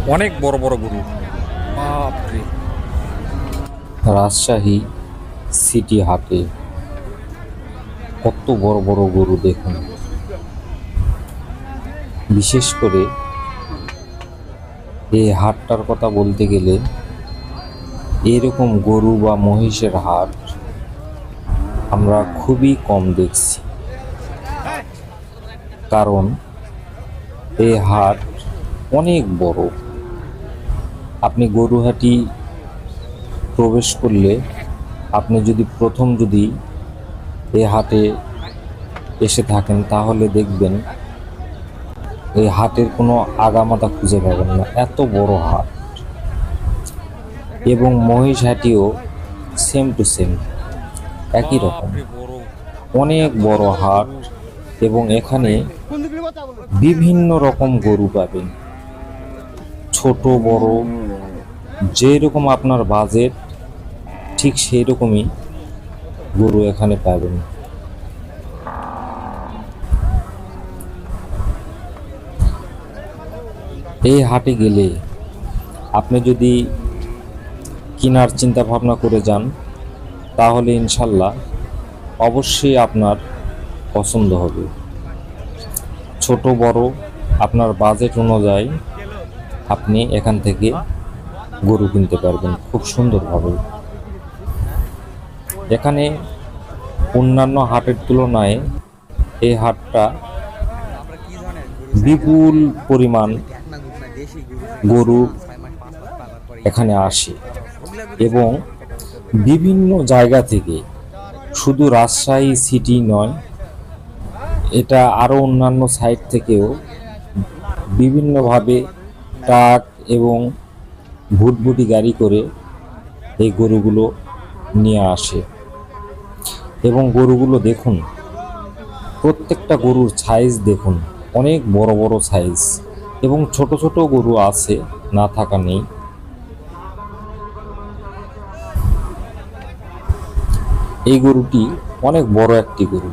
অনেক বড় বড় গরু, বাপরে। রাজশাহী সিটি হাটে কত বড় বড় গরু দেখুন। বিশেষ করে এই হাটটার কথা বলতে গেলে এরকম গরু বা মহিষের হাট আমরা খুবই কম দেখছি, কারণ এই হাট অনেক বড়। আপনি গরুহাটি প্রবেশ করলে আপনি যদি প্রথম এই হাটে এসে থাকেন তাহলে দেখবেন এই হাটের কোনো আগামাথা খুঁজে পাবেন না, এত বড় হাট। এবং মহিষ হাটিও সেম টু সেম, একই রকম, বাপরে বড়। অনেক বড় হাট। এবং এখানে বিভিন্ন রকম গরু পাবেন, ছোট বড়, যেরকম আপনার বাজেট ঠিক সেই রকমই গরু এখানে পাবেন। এই হাটে গেলে আপনি যদি কেনার চিন্তা ভাবনা করে যান তাহলে ইনশাল্লাহ অবশ্যই আপনার পছন্দ হবে। ছোট বড় আপনার বাজেট অনুযায়ী আপনি এখান থেকে গরু কিনতে পারবেন খুব সুন্দরভাবে। এখানে অন্যান্য হাটের তুলনায় এই হাটটা বিপুল পরিমাণ গরু এখানে আসে এবং বিভিন্ন জায়গা থেকে, শুধু রাজশাহী সিটি নয়, এটা আরও অন্যান্য সাইট থেকেও বিভিন্নভাবে ট্রাক এবং ভুটভুটি গাড়ি করে এই গরুগুলো নিয়ে আসে। এবং গরুগুলো দেখুন, প্রত্যেকটা গরুর সাইজ দেখুন, অনেক বড় বড় সাইজ, এবং ছোট ছোট গরু আছে, না থাকা নেই। এই গরুটি অনেক বড় একটি গরু।